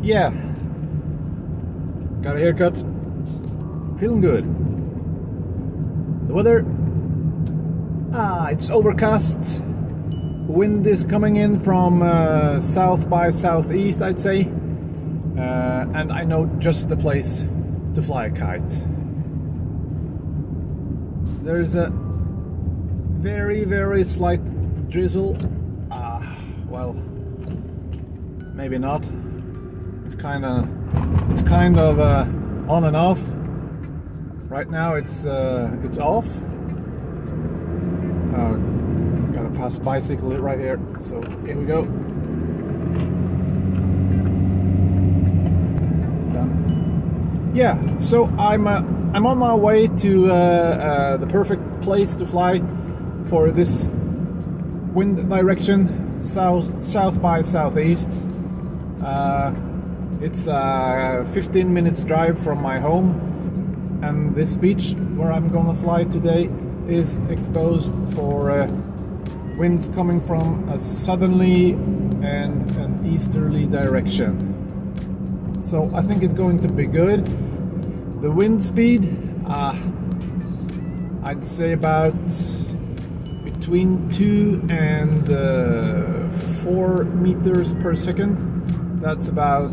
Yeah, got a haircut, feeling good. The weather, it's overcast. Wind is coming in from south by southeast, I'd say, and I know just the place to fly a kite. There's a very slight drizzle. Well, maybe not. It's kind of on and off. Right now it's off. Gotta pass a bicycle right here. So here we go. Done. Yeah. So I'm on my way to the perfect place to fly for this wind direction. South by southeast. It's 15 minutes drive from my home, and this beach where I'm gonna fly today is exposed for winds coming from a southerly and an easterly direction. So I think it's going to be good. The wind speed, I'd say about between 2 and 4 meters per second. That's about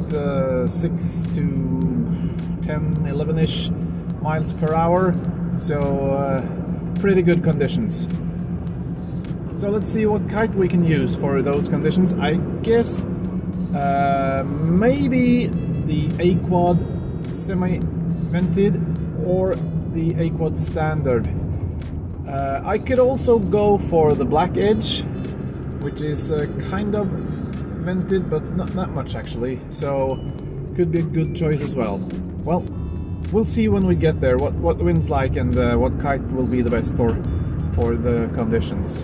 6 to 10, 11-ish miles per hour. So pretty good conditions. So let's see what kite we can use for those conditions. I guess maybe the A-Quad semi-vented or the A-Quad standard. I could also go for the black edge, which is kind of vented, but not that much actually, so could be a good choice as well. Well, we'll see when we get there what the wind's like and what kite will be the best for the conditions.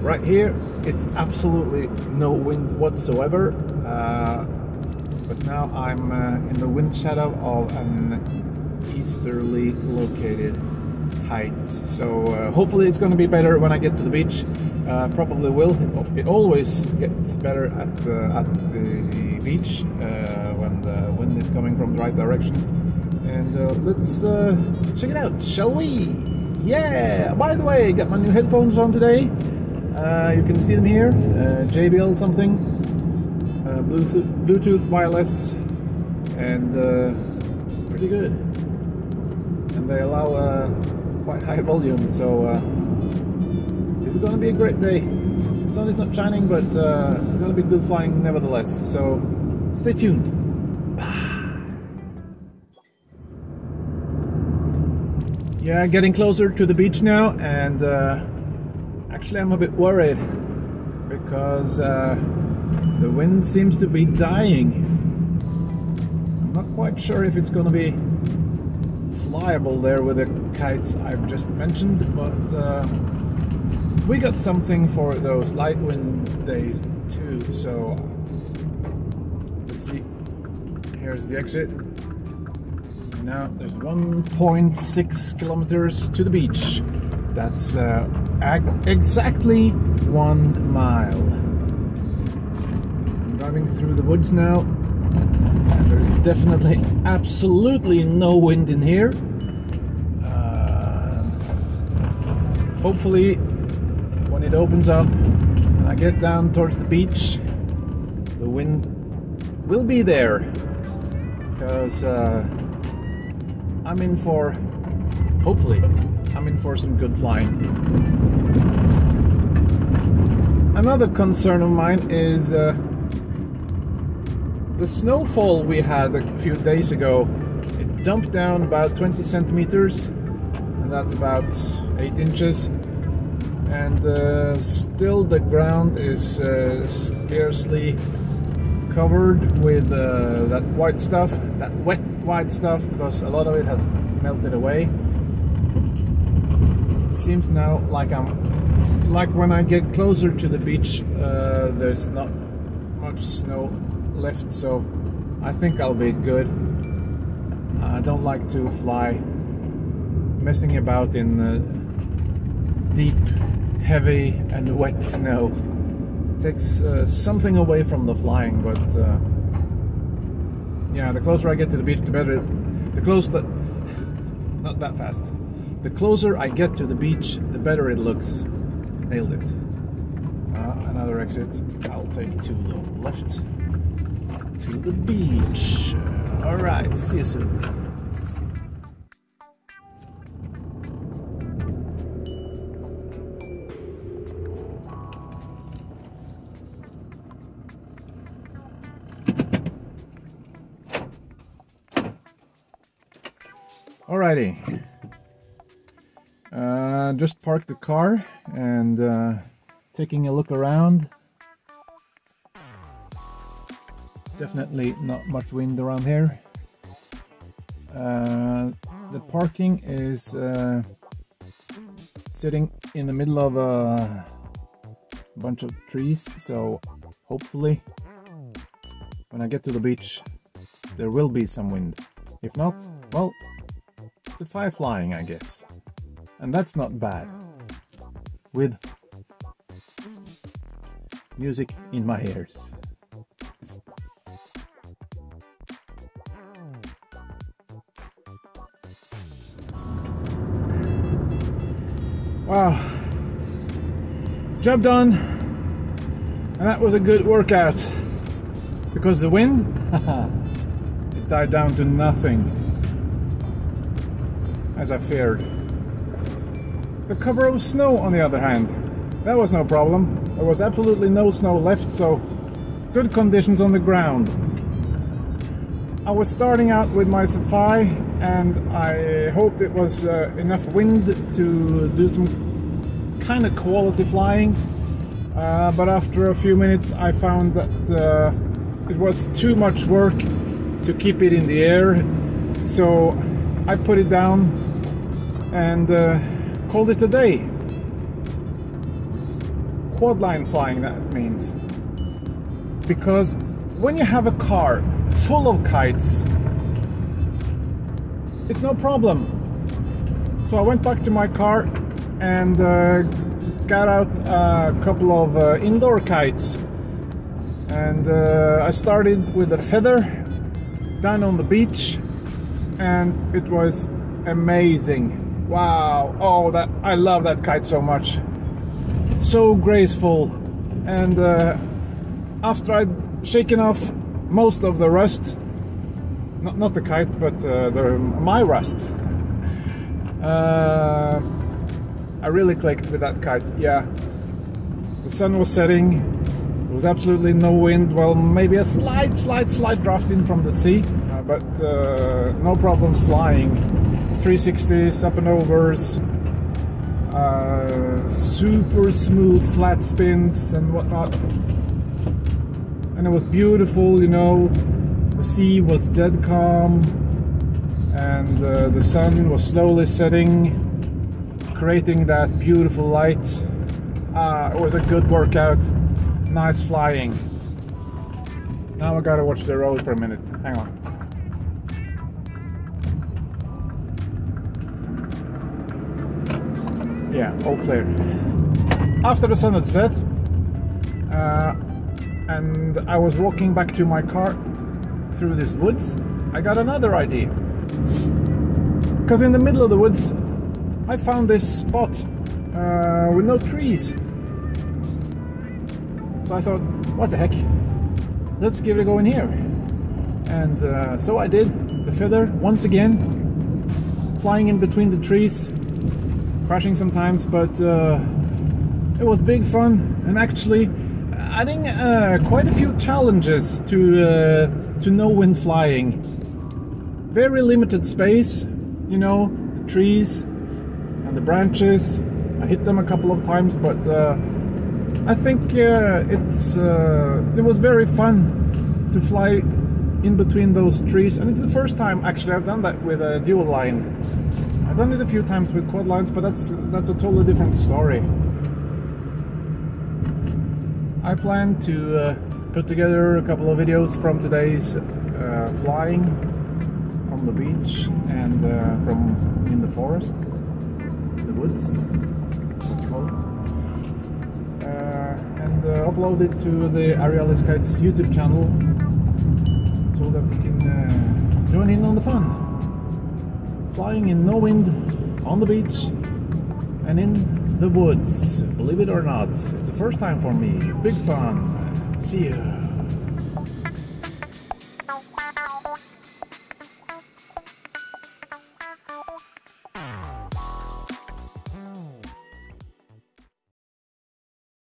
Right here it's absolutely no wind whatsoever, but now I'm in the wind shadow of an easterly located height, so hopefully it's going to be better when I get to the beach. Probably will. It always gets better at the beach when the wind is coming from the right direction. And let's check it out, shall we? Yeah! By the way, got my new headphones on today. You can see them here. JBL something. Bluetooth wireless, and pretty good. And they allow quite high volume, so this is going to be a great day. The sun is not shining, but it's going to be good flying nevertheless. So stay tuned. Bye. Yeah, getting closer to the beach now, and actually I'm a bit worried because the wind seems to be dying. I'm not quite sure if it's going to be flyable there with the kites I've just mentioned, but we got something for those light wind days too. So let's see. Here's the exit. Now there's 1.6 kilometers to the beach. That's exactly 1 mile. I'm driving through the woods now. There's definitely absolutely no wind in here. Hopefully when it opens up and I get down towards the beach, the wind will be there, because I'm in for, hopefully I'm in for some good flying. Another concern of mine is the snowfall we had a few days ago. It dumped down about 20 centimeters, and that's about 8 inches, and still the ground is scarcely covered with that white stuff, that wet white stuff, because a lot of it has melted away. It seems now like like when I get closer to the beach, there's not much snow left, so I think I'll be good. I don't like to fly messing about in deep, heavy and wet snow. It takes something away from the flying, but Yeah, the closer I get to the beach, the better. Not that fast. The closer I get to the beach, the better it looks. Nailed it. Another exit. I'll take to the left to the beach. All right, see you soon. Alrighty, just parked the car and taking a look around. Definitely not much wind around here. The parking is sitting in the middle of a bunch of trees, so hopefully when I get to the beach there will be some wind. If not, well, the fly flying, I guess, and that's not bad with music in my ears. Wow, job done, and that was a good workout because the wind it died down to nothing, as I feared. The cover of snow, on the other hand, that was no problem. There was absolutely no snow left, so good conditions on the ground. I was starting out with my supply and I hoped it was enough wind to do some kind of quality flying, but after a few minutes I found that it was too much work to keep it in the air, so I put it down and called it a day. Quad line flying, that means. Because when you have a car full of kites, it's no problem. So I went back to my car and got out a couple of indoor kites, and I started with a feather down on the beach, and it was amazing. Wow, oh, that I love that kite so much. So graceful, and after I'd shaken off most of the rust, not the kite, but my rust, I really clicked with that kite. Yeah, the sun was setting, there was absolutely no wind, well, maybe a slight draft in from the sea, but no problems flying. 360s, up and overs, super smooth flat spins and whatnot, and it was beautiful, you know. The sea was dead calm and the sun was slowly setting, creating that beautiful light. It was a good workout, nice flying. Now I gotta watch the road for a minute, hang on. Yeah, all clear. After the sun had set, and I was walking back to my car through these woods, I got another idea. Because in the middle of the woods, I found this spot with no trees. So I thought, what the heck? Let's give it a go in here. And so I did. The feather, once again, flying in between the trees, crashing sometimes, but it was big fun, and actually adding quite a few challenges to no wind flying. Very limited space, you know, the trees and the branches. I hit them a couple of times, but I think it was very fun to fly in between those trees, and it's the first time actually I've done that with a dual line. I've done it a few times with quad lines, but that's a totally different story. I plan to put together a couple of videos from today's flying from the beach and from in the forest, the woods, what you call it, and upload it to the Aerialis Kites YouTube channel so that you can flying in no wind, on the beach, and in the woods. Believe it or not, it's the first time for me. Big fun. See you.